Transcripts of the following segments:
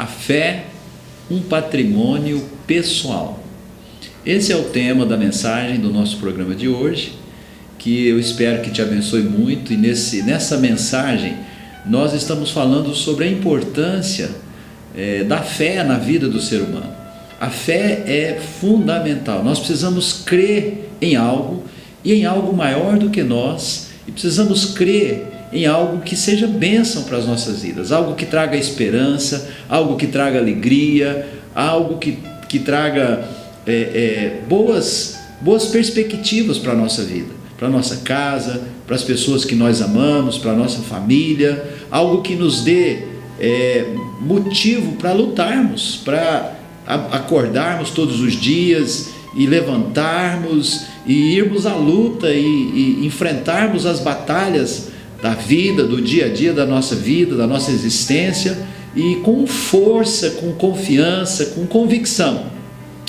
A fé, um patrimônio pessoal. Esse é o tema da mensagem do nosso programa de hoje, que eu espero que te abençoe muito. E nessa mensagem nós estamos falando sobre a importância da fé na vida do ser humano. A fé é fundamental. Nós precisamos crer em algo e em algo maior do que nós, e precisamos crer em algo que seja bênção para as nossas vidas, algo que traga esperança, algo que traga alegria, algo que traga boas perspectivas para a nossa vida, para a nossa casa, para as pessoas que nós amamos, para a nossa família, algo que nos dê motivo para lutarmos, para acordarmos todos os dias e levantarmos e irmos à luta e enfrentarmos as batalhas da vida, do dia a dia da nossa vida, da nossa existência, e com força, com confiança, com convicção.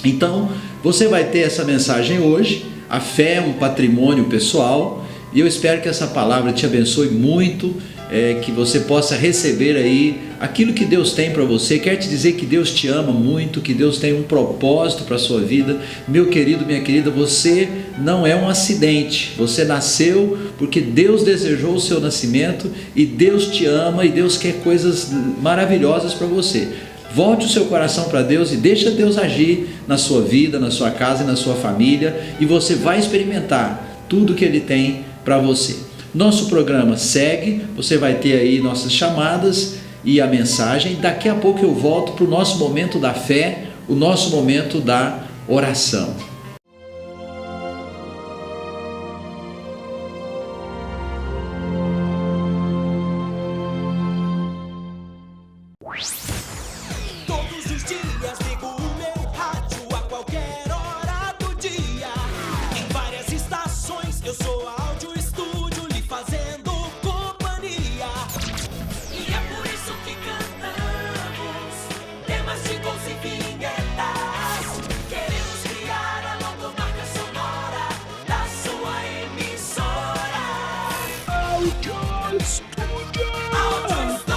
Então, você vai ter essa mensagem hoje. A fé é um patrimônio pessoal, e eu espero que essa palavra te abençoe muito, que você possa receber aí aquilo que Deus tem para você. Quer te dizer que Deus te ama muito, que Deus tem um propósito para a sua vida. Meu querido, minha querida, você não é um acidente, você nasceu porque Deus desejou o seu nascimento, e Deus te ama, e Deus quer coisas maravilhosas para você. Volte o seu coração para Deus e deixa Deus agir na sua vida, na sua casa e na sua família, e você vai experimentar tudo que Ele tem para você. Nosso programa segue, você vai ter aí nossas chamadas e a mensagem. Daqui a pouco eu volto para o nosso momento da fé, o nosso momento da oração. Todos os dias ligo o meu rádio a qualquer hora do dia. Em várias estações eu sou áudio estúdio lhe fazendo companhia. E é por isso que cantamos temas de gols e vinhetas. Queremos criar a logomarca sonora da sua emissora. Áudio Estúdio. Áudio Estúdio.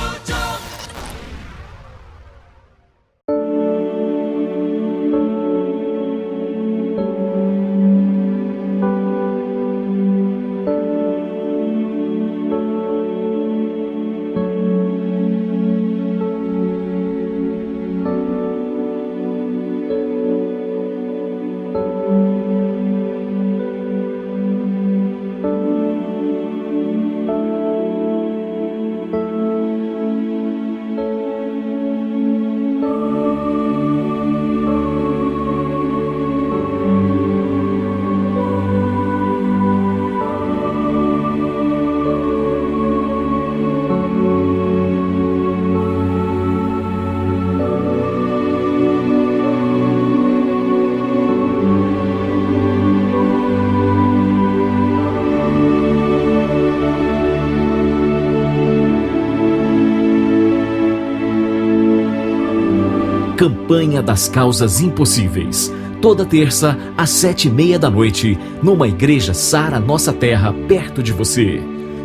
Campanha das Causas Impossíveis, toda terça às 7:30 da noite, numa igreja Sara Nossa Terra, perto de você.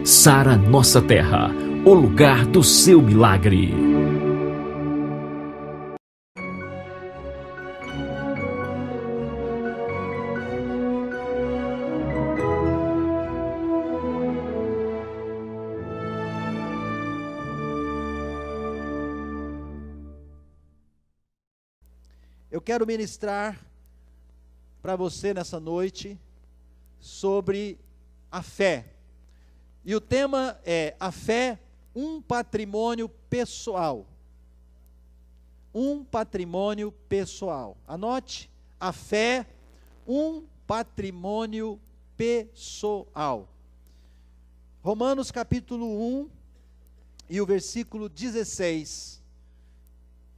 Sara Nossa Terra, o lugar do seu milagre. Eu quero ministrar para você nessa noite sobre a fé. E o tema é a fé, um patrimônio pessoal. Um patrimônio pessoal. Anote, a fé, um patrimônio pessoal. Romanos capítulo 1 e o versículo 16.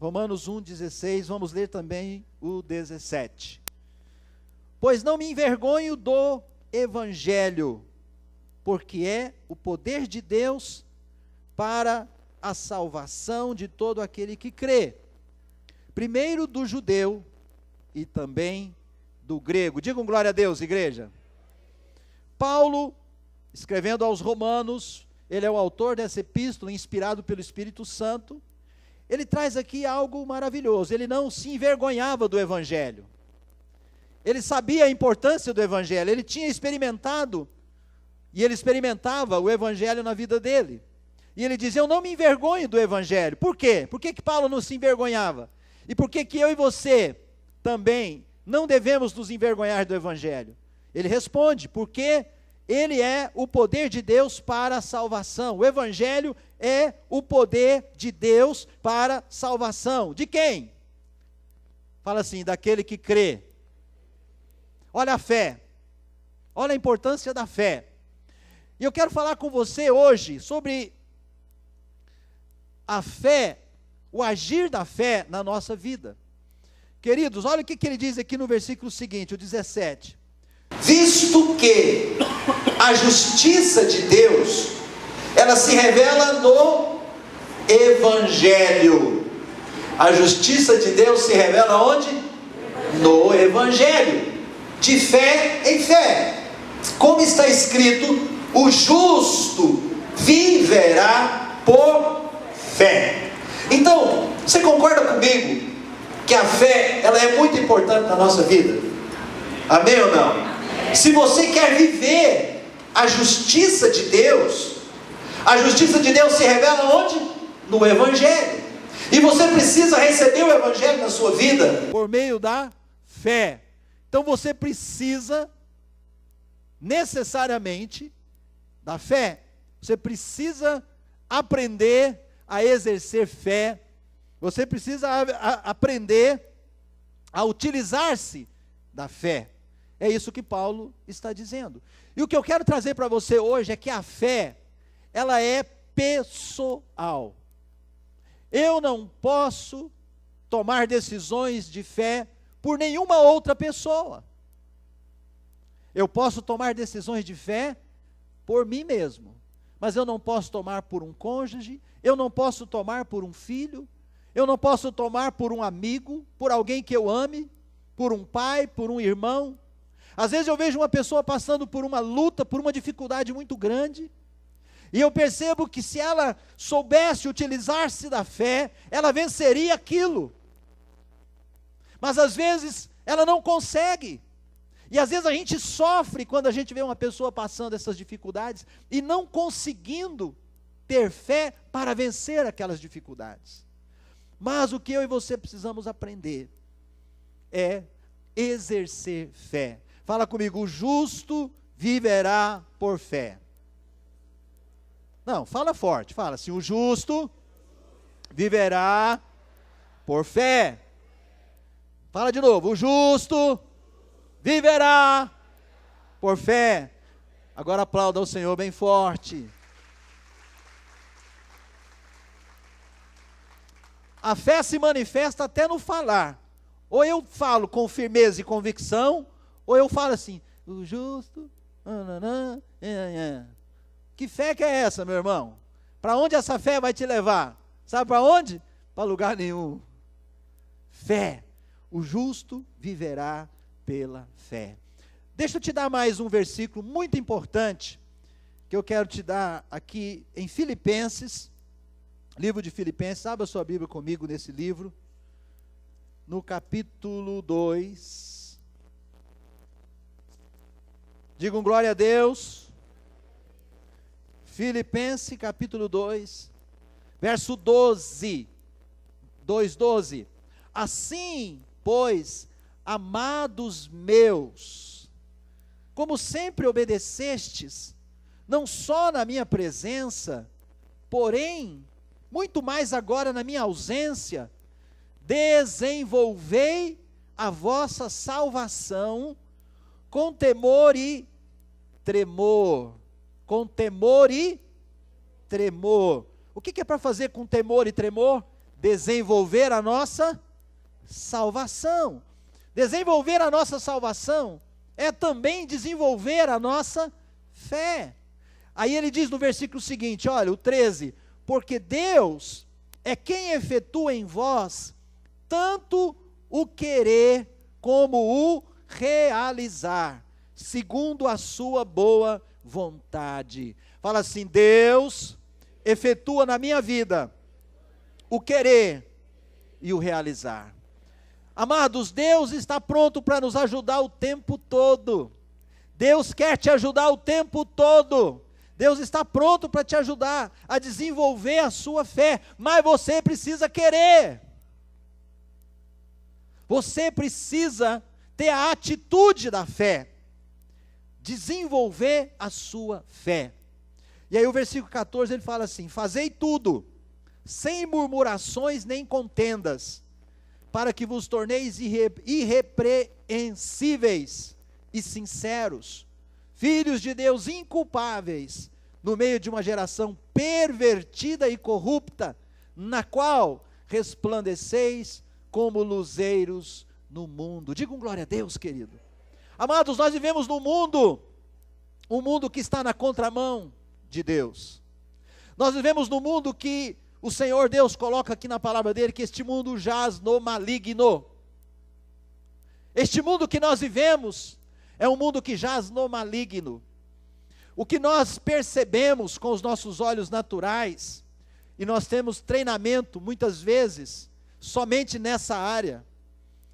Romanos 1,16, vamos ler também o 17. Pois não me envergonho do Evangelho, porque é o poder de Deus para a salvação de todo aquele que crê, primeiro do judeu e também do grego. Digam glória a Deus, igreja. Paulo, escrevendo aos Romanos, ele é o autor dessa epístola, inspirado pelo Espírito Santo. ele traz aqui algo maravilhoso. Ele não se envergonhava do Evangelho. Ele sabia a importância do Evangelho. Ele tinha experimentado, e ele experimentava o Evangelho na vida dele. E ele diz: eu não me envergonho do Evangelho. Por quê? Por que Paulo não se envergonhava? E por que eu e você também não devemos nos envergonhar do Evangelho? Ele responde: porque ele é o poder de Deus para a salvação. O Evangelho é o poder de Deus para a salvação. De quem? Fala assim: daquele que crê. Olha a fé. Olha a importância da fé. E eu quero falar com você hoje sobre a fé, o agir da fé na nossa vida. Queridos, olha o que ele diz aqui no versículo seguinte, o 17. Visto que a justiça de Deus, ela se revela no Evangelho. A justiça de Deus se revela onde? No Evangelho. De fé em fé. Como está escrito, o justo viverá por fé. Então, você concorda comigo que a fé, ela é muito importante na nossa vida? Amém ou não? Amém. Se você quer viver a justiça de Deus, a justiça de Deus se revela onde? No Evangelho. E você precisa receber o Evangelho na sua vida por meio da fé. Então você precisa necessariamente da fé. Você precisa aprender a exercer fé. Você precisa aprender a utilizar-se da fé. É isso que Paulo está dizendo. E o que eu quero trazer para você hoje é que a fé, ela é pessoal. Eu não posso tomar decisões de fé por nenhuma outra pessoa. Eu posso tomar decisões de fé por mim mesmo, mas eu não posso tomar por um cônjuge, eu não posso tomar por um filho, eu não posso tomar por um amigo, por alguém que eu ame, por um pai, por um irmão. Às vezes eu vejo uma pessoa passando por uma luta, por uma dificuldade muito grande, e eu percebo que se ela soubesse utilizar-se da fé, ela venceria aquilo. Mas às vezes ela não consegue. E às vezes a gente sofre quando a gente vê uma pessoa passando essas dificuldades e não conseguindo ter fé para vencer aquelas dificuldades. Mas o que eu e você precisamos aprender é exercer fé. Fala comigo: o justo viverá por fé. Não, fala forte, fala assim: o justo viverá por fé. Fala de novo: o justo viverá por fé. Agora aplauda o Senhor bem forte. A fé se manifesta até no falar. Ou eu falo com firmeza e convicção, ou eu falo assim: o justo. Que fé que é essa, meu irmão? Para onde essa fé vai te levar? Sabe para onde? Para lugar nenhum. Fé. O justo viverá pela fé. Deixa eu te dar mais um versículo muito importante, que eu quero te dar aqui em Filipenses, livro de Filipenses. Abra sua Bíblia comigo nesse livro, no capítulo 2. Digam glória a Deus. Filipenses capítulo 2, verso 12. 2:12. Assim, pois, amados meus, como sempre obedecestes, não só na minha presença, porém, muito mais agora na minha ausência, desenvolvei a vossa salvação com temor e tremor. Com temor e tremor. O que é para fazer com temor e tremor? Desenvolver a nossa salvação. Desenvolver a nossa salvação é também desenvolver a nossa fé. Aí ele diz no versículo seguinte, olha, o 13: porque Deus é quem efetua em vós tanto o querer como o realizar, segundo a sua boa vontade. Fala assim: Deus efetua na minha vida o querer e o realizar. Amados, Deus está pronto para nos ajudar o tempo todo. Deus quer te ajudar o tempo todo. Deus está pronto para te ajudar a desenvolver a sua fé, mas você precisa querer. Você precisa ter a atitude da fé, desenvolver a sua fé. E aí o versículo 14 ele fala assim: fazei tudo, sem murmurações nem contendas, para que vos torneis irrepreensíveis e sinceros, filhos de Deus inculpáveis, no meio de uma geração pervertida e corrupta, na qual resplandeceis como luzeiros no mundo. Diga um glória a Deus, querido. Amados, nós vivemos num mundo, um mundo que está na contramão de Deus. Nós vivemos num mundo que o Senhor Deus coloca aqui na palavra dele, que este mundo jaz no maligno. Este mundo que nós vivemos é um mundo que jaz no maligno. O que nós percebemos com os nossos olhos naturais, e nós temos treinamento muitas vezes somente nessa área.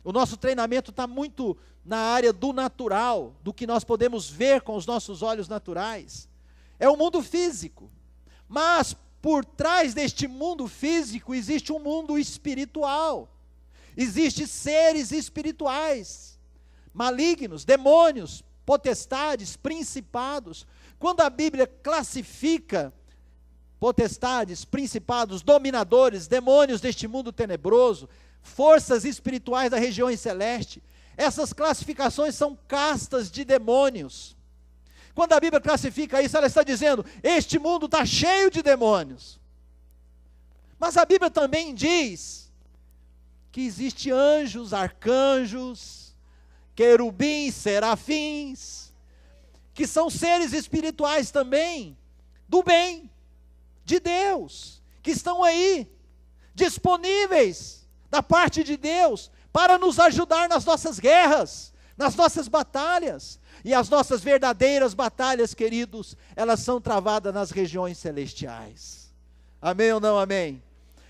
O nosso treinamento está muito na área do natural, do que nós podemos ver com os nossos olhos naturais. É o mundo físico. Mas por trás deste mundo físico existe um mundo espiritual. Existem seres espirituais, malignos, demônios, potestades, principados. Quando a Bíblia classifica potestades, principados, dominadores, demônios deste mundo tenebroso, forças espirituais da região celeste, essas classificações são castas de demônios. Quando a Bíblia classifica isso, ela está dizendo: este mundo está cheio de demônios. Mas a Bíblia também diz que existe anjos, arcanjos, querubins, serafins, que são seres espirituais também, do bem, de Deus, que estão aí, disponíveis da parte de Deus, para nos ajudar nas nossas guerras, nas nossas batalhas. E as nossas verdadeiras batalhas, queridos, elas são travadas nas regiões celestiais. Amém ou não amém?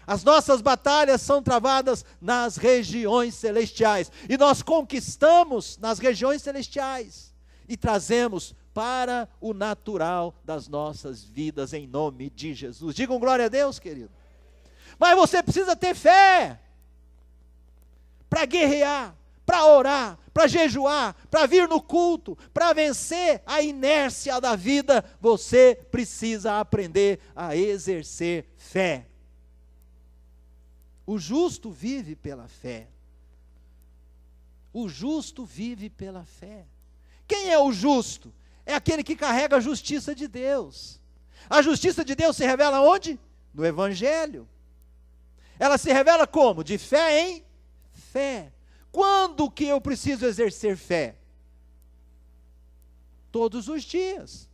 As nossas batalhas são travadas nas regiões celestiais. E nós conquistamos nas regiões celestiais. E trazemos para o natural das nossas vidas, em nome de Jesus. Digam glória a Deus, querido. Mas você precisa ter fé para guerrear, para orar, para jejuar, para vir no culto, para vencer a inércia da vida. Você precisa aprender a exercer fé. O justo vive pela fé. O justo vive pela fé. Quem é o justo? É aquele que carrega a justiça de Deus. A justiça de Deus se revela onde? No Evangelho. Ela se revela como? De fé em fé. Quando que eu preciso exercer fé? Todos os dias,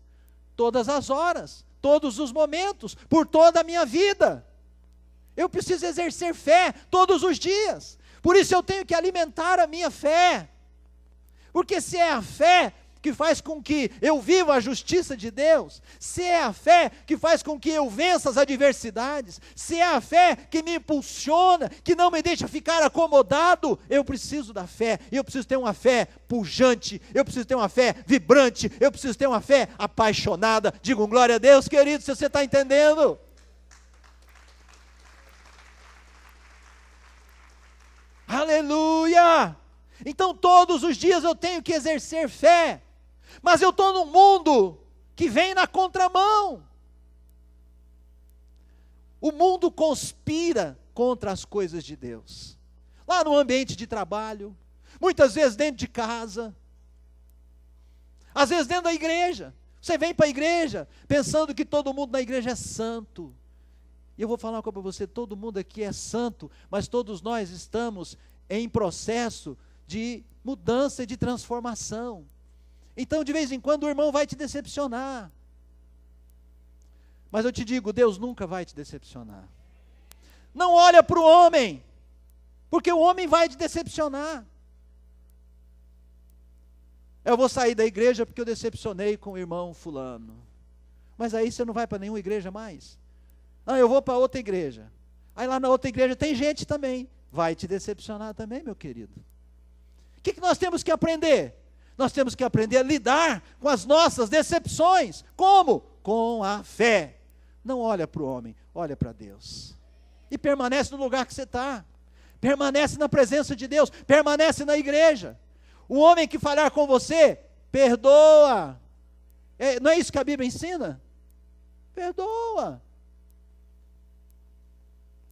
todas as horas, todos os momentos, por toda a minha vida. Eu preciso exercer fé todos os dias. Por isso eu tenho que alimentar a minha fé. Porque se é a fé que faz com que eu viva a justiça de Deus, se é a fé que faz com que eu vença as adversidades, se é a fé que me impulsiona, que não me deixa ficar acomodado, eu preciso da fé, e eu preciso ter uma fé pujante, eu preciso ter uma fé vibrante, eu preciso ter uma fé apaixonada. Digo glória a Deus, querido, se você está entendendo. Aleluia! Então todos os dias eu tenho que exercer fé. Mas eu estou num mundo que vem na contramão. O mundo conspira contra as coisas de Deus. Lá no ambiente de trabalho, muitas vezes dentro de casa, às vezes dentro da igreja. Você vem para a igreja pensando que todo mundo na igreja é santo. E eu vou falar uma coisa para você: todo mundo aqui é santo, mas todos nós estamos em processo de mudança e de transformação. Então, de vez em quando, o irmão vai te decepcionar. Mas eu te digo, Deus nunca vai te decepcionar. Não olha para o homem, porque o homem vai te decepcionar. Eu vou sair da igreja porque eu decepcionei com o irmão fulano. Mas aí você não vai para nenhuma igreja mais. Ah, eu vou para outra igreja. Aí lá na outra igreja tem gente também. Vai te decepcionar também, meu querido. O que nós temos que aprender? Nós temos que aprender a lidar com as nossas decepções. Como? Com a fé. Não olha para o homem, olha para Deus. E permanece no lugar que você está. Permanece na presença de Deus. Permanece na igreja. O homem que falhar com você, perdoa. Não é isso que a Bíblia ensina? Perdoa.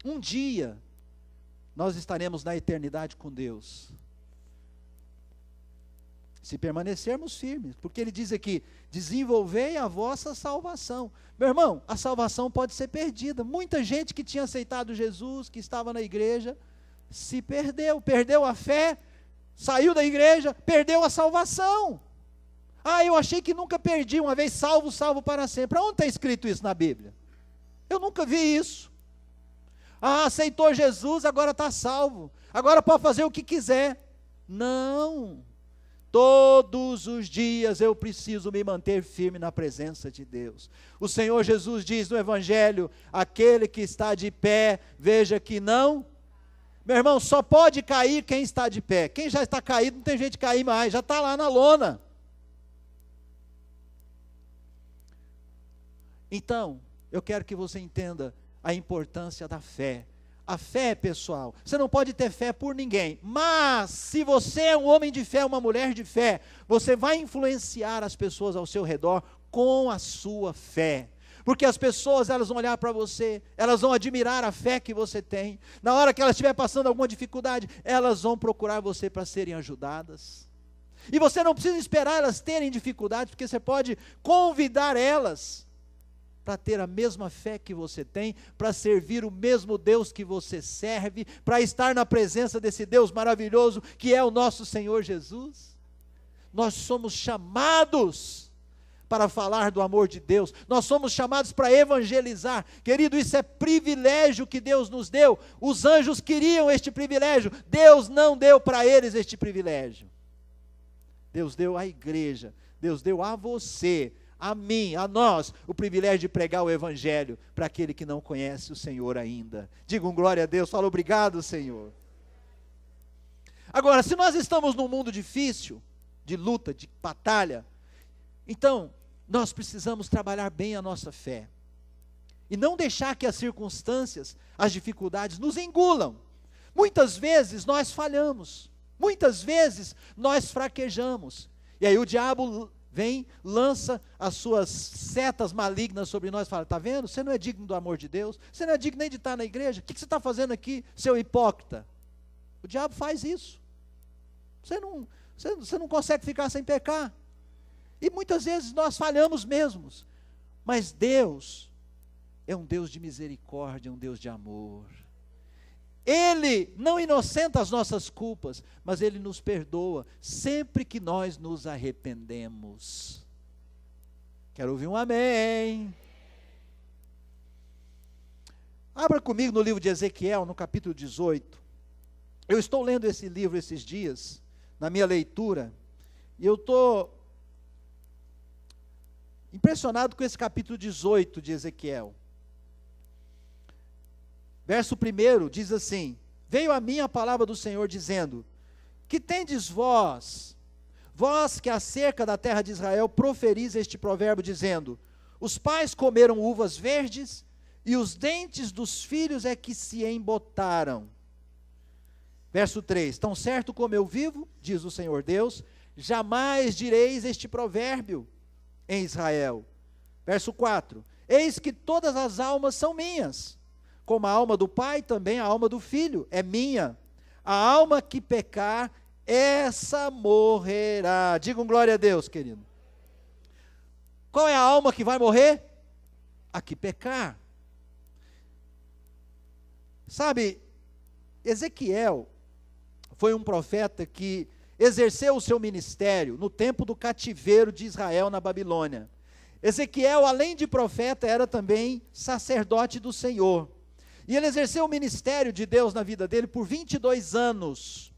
Um dia, nós estaremos na eternidade com Deus. Se permanecermos firmes, porque ele diz aqui, desenvolvei a vossa salvação. Meu irmão, a salvação pode ser perdida. Muita gente que tinha aceitado Jesus, que estava na igreja, se perdeu a fé, saiu da igreja, perdeu a salvação. Eu achei que nunca perdi, uma vez salvo, salvo para sempre. Aonde está escrito isso na Bíblia? Eu nunca vi isso. Aceitou Jesus, agora está salvo, agora pode fazer o que quiser. Não. Todos os dias eu preciso me manter firme na presença de Deus. O Senhor Jesus diz no Evangelho, aquele que está de pé, veja que não. Meu irmão, só pode cair quem está de pé. Quem já está caído, não tem jeito de cair mais, já está lá na lona. Então, eu quero que você entenda a importância da fé. A fé, pessoal, você não pode ter fé por ninguém, mas se você é um homem de fé, uma mulher de fé, você vai influenciar as pessoas ao seu redor com a sua fé. Porque as pessoas, elas vão olhar para você, elas vão admirar a fé que você tem. Na hora que elas estiverem passando alguma dificuldade, elas vão procurar você para serem ajudadas. E você não precisa esperar elas terem dificuldades, porque você pode convidar elas para ter a mesma fé que você tem, para servir o mesmo Deus que você serve, para estar na presença desse Deus maravilhoso que é o nosso Senhor Jesus. Nós somos chamados para falar do amor de Deus, nós somos chamados para evangelizar. Querido, isso é privilégio que Deus nos deu. Os anjos queriam este privilégio, Deus não deu para eles este privilégio. Deus deu à igreja, Deus deu a você, a mim, a nós, o privilégio de pregar o evangelho para aquele que não conhece o Senhor ainda. Diga um glória a Deus, fala obrigado, Senhor. Agora, se nós estamos num mundo difícil, de luta, de batalha, então nós precisamos trabalhar bem a nossa fé e não deixar que as circunstâncias, as dificuldades nos engulam. Muitas vezes nós falhamos, muitas vezes nós fraquejamos, e aí o diabo vem, lança as suas setas malignas sobre nós e fala, está vendo? Você não é digno do amor de Deus, você não é digno nem de estar na igreja, o que você está fazendo aqui, seu hipócrita? O diabo faz isso. Você não consegue ficar sem pecar. E muitas vezes nós falhamos mesmos, mas Deus é um Deus de misericórdia, um Deus de amor. Ele não inocenta as nossas culpas, mas Ele nos perdoa sempre que nós nos arrependemos. Quero ouvir um amém. Abra comigo no livro de Ezequiel, no capítulo 18. Eu estou lendo esse livro esses dias, na minha leitura, e eu estou impressionado com esse capítulo 18 de Ezequiel. Verso 1 diz assim, veio a mim a palavra do Senhor dizendo, que tendes vós que acerca da terra de Israel proferis este provérbio dizendo, os pais comeram uvas verdes e os dentes dos filhos é que se embotaram. Verso 3, tão certo como eu vivo, diz o Senhor Deus, jamais direis este provérbio em Israel. Verso 4, eis que todas as almas são minhas, como a alma do pai, também a alma do filho é minha. A alma que pecar, essa morrerá. Diga um glória a Deus, querido. Qual é a alma que vai morrer? A que pecar. Sabe, Ezequiel foi um profeta que exerceu o seu ministério no tempo do cativeiro de Israel na Babilônia. Ezequiel, além de profeta, era também sacerdote do Senhor. E ele exerceu o ministério de Deus na vida dele por 22 anos,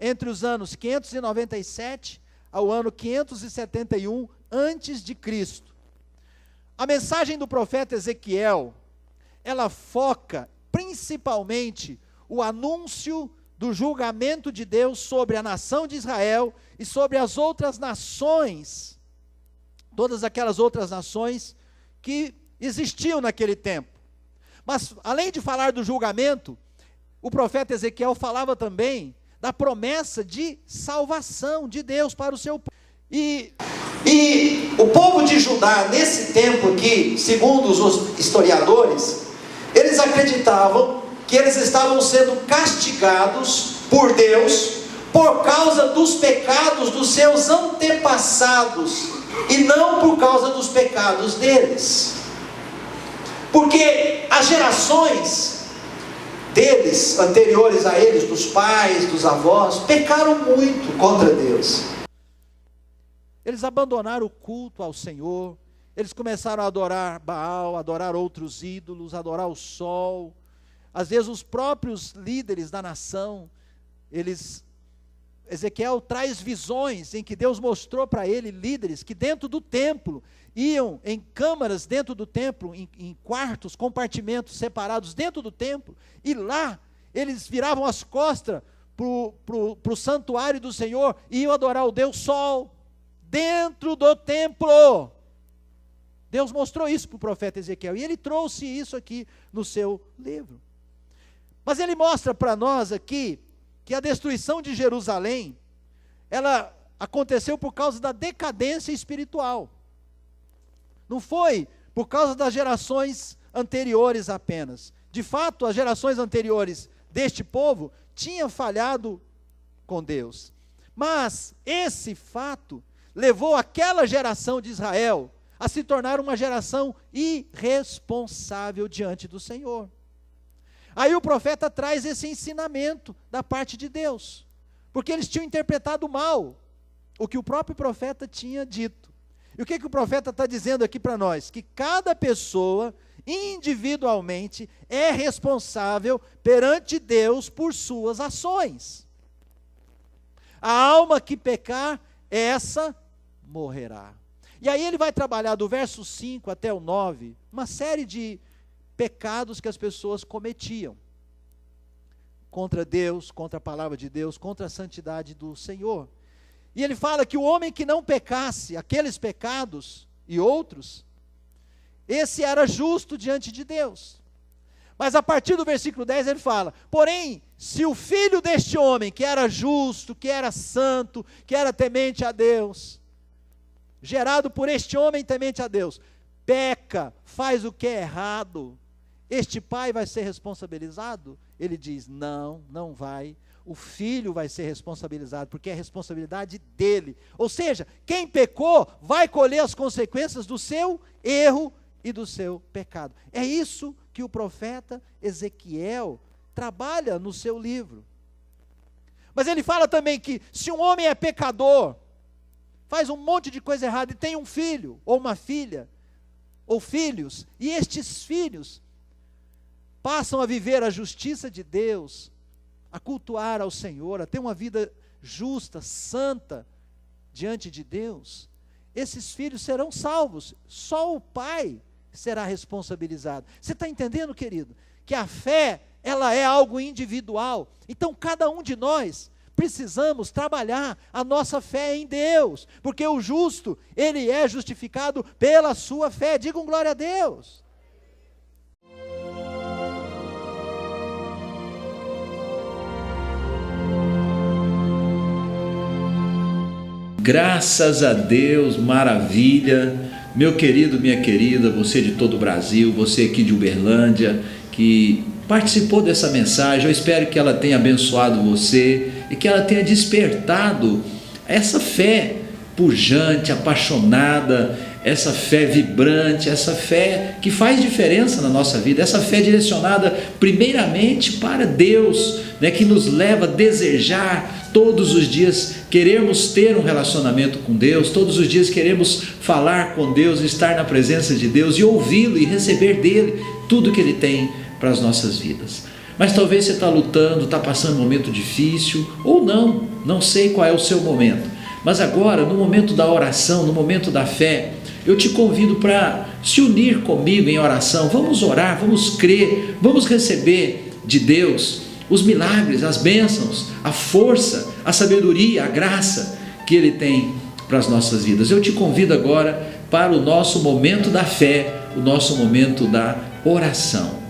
entre os anos 597 ao ano 571 antes de Cristo. A mensagem do profeta Ezequiel, ela foca principalmente o anúncio do julgamento de Deus sobre a nação de Israel e sobre as outras nações, todas aquelas outras nações que existiam naquele tempo. Mas, além de falar do julgamento, o profeta Ezequiel falava também da promessa de salvação de Deus para o seu povo. E o povo de Judá, nesse tempo aqui, segundo os historiadores, eles acreditavam que eles estavam sendo castigados por Deus por causa dos pecados dos seus antepassados e não por causa dos pecados deles. Porque as gerações deles, anteriores a eles, dos pais, dos avós, pecaram muito contra Deus. Eles abandonaram o culto ao Senhor, eles começaram a adorar Baal, adorar outros ídolos, adorar o sol. Às vezes os próprios líderes da nação, Ezequiel traz visões em que Deus mostrou para ele líderes que dentro do templo, iam em câmaras dentro do templo, em quartos, compartimentos separados dentro do templo, e lá eles viravam as costas para o santuário do Senhor, e iam adorar o Deus Sol, dentro do templo. Deus mostrou isso para o profeta Ezequiel, e ele trouxe isso aqui no seu livro. Mas ele mostra para nós aqui, que a destruição de Jerusalém, ela aconteceu por causa da decadência espiritual. Não foi por causa das gerações anteriores apenas. De fato, as gerações anteriores deste povo tinham falhado com Deus. Mas esse fato levou aquela geração de Israel a se tornar uma geração irresponsável diante do Senhor. Aí o profeta traz esse ensinamento da parte de Deus, porque eles tinham interpretado mal o que o próprio profeta tinha dito. E o que o profeta está dizendo aqui para nós? Que cada pessoa, individualmente, é responsável perante Deus por suas ações. A alma que pecar, essa morrerá. E aí ele vai trabalhar do verso 5 até o 9, uma série de pecados que as pessoas cometiam contra Deus, contra a palavra de Deus, contra a santidade do Senhor. E ele fala que o homem que não pecasse aqueles pecados e outros, esse era justo diante de Deus. Mas a partir do versículo 10 ele fala: porém, se o filho deste homem, que era justo, que era santo, que era temente a Deus, gerado por este homem temente a Deus, peca, faz o que é errado, este pai vai ser responsabilizado? Ele diz: não, não vai. O filho vai ser responsabilizado, porque é responsabilidade dele. Ou seja, quem pecou vai colher as consequências do seu erro e do seu pecado. É isso que o profeta Ezequiel trabalha no seu livro. Mas ele fala também que se um homem é pecador, faz um monte de coisa errada e tem um filho, ou uma filha, ou filhos, e estes filhos passam a viver a justiça de Deus, a cultuar ao Senhor, a ter uma vida justa, santa, diante de Deus, esses filhos serão salvos, só o pai será responsabilizado. Você está entendendo, querido? Que a fé, ela é algo individual, então cada um de nós precisamos trabalhar a nossa fé em Deus, porque o justo, ele é justificado pela sua fé. Digam glória a Deus. Graças a Deus, maravilha. Meu querido, minha querida, você de todo o Brasil, você aqui de Uberlândia, que participou dessa mensagem, eu espero que ela tenha abençoado você e que ela tenha despertado essa fé pujante, apaixonada, essa fé vibrante, essa fé que faz diferença na nossa vida, essa fé direcionada primeiramente para Deus, né, que nos leva a desejar todos os dias queremos ter um relacionamento com Deus, todos os dias queremos falar com Deus, estar na presença de Deus e ouvi-lo e receber dele tudo que ele tem para as nossas vidas. Mas talvez você está lutando, está passando um momento difícil, ou não sei qual é o seu momento. Mas agora, no momento da oração, no momento da fé, eu te convido para se unir comigo em oração. Vamos orar, vamos crer, vamos receber de Deus os milagres, as bênçãos, a força, a sabedoria, a graça que Ele tem para as nossas vidas. Eu te convido agora para o nosso momento da fé, o nosso momento da oração.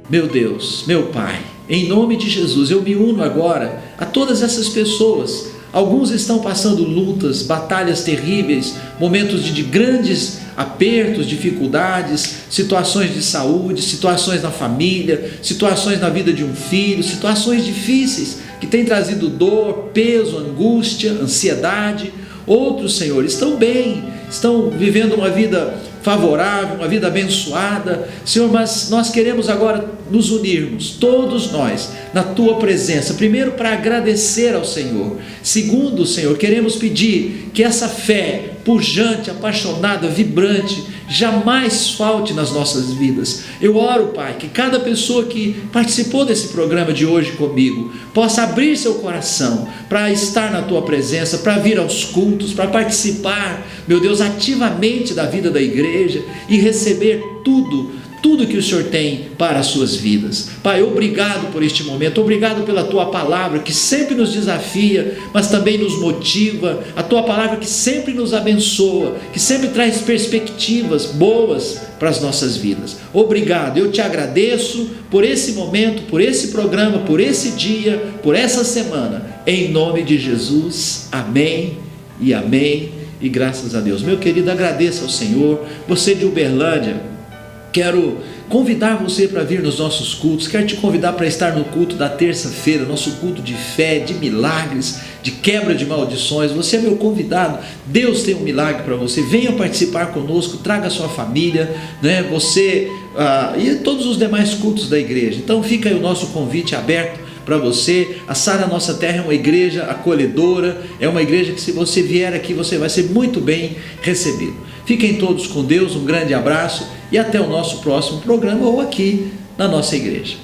Meu Deus, meu Pai, em nome de Jesus, eu me uno agora a todas essas pessoas. Alguns estão passando lutas, batalhas terríveis, momentos de grandes apertos, dificuldades, situações de saúde, situações na família, situações na vida de um filho, situações difíceis que têm trazido dor, peso, angústia, ansiedade. Outros, Senhor, estão bem, estão vivendo uma vida favorável, uma vida abençoada, Senhor, mas nós queremos agora nos unirmos, todos nós, na Tua presença, primeiro para agradecer ao Senhor, segundo, Senhor, queremos pedir que essa fé pujante, apaixonada, vibrante, jamais falte nas nossas vidas. Eu oro, Pai, que cada pessoa que participou desse programa de hoje comigo, possa abrir seu coração para estar na Tua presença, para vir aos cultos, para participar, meu Deus, ativamente da vida da igreja e receber tudo que o Senhor tem para as suas vidas. Pai, obrigado por este momento, obrigado pela Tua palavra que sempre nos desafia, mas também nos motiva, a Tua palavra que sempre nos abençoa, que sempre traz perspectivas boas para as nossas vidas. Obrigado, eu te agradeço por esse momento, por esse programa, por esse dia, por essa semana, em nome de Jesus, amém e amém, e graças a Deus. Meu querido, agradeça ao Senhor. Você de Uberlândia, quero convidar você para vir nos nossos cultos, quero te convidar para estar no culto da terça-feira, nosso culto de fé, de milagres, de quebra de maldições. Você é meu convidado, Deus tem um milagre para você, venha participar conosco, traga a sua família, né? Você e todos os demais cultos da igreja. Então fica aí o nosso convite aberto para você. A Sara Nossa Terra é uma igreja acolhedora, é uma igreja que se você vier aqui, você vai ser muito bem recebido. Fiquem todos com Deus, um grande abraço e até o nosso próximo programa ou aqui na nossa igreja.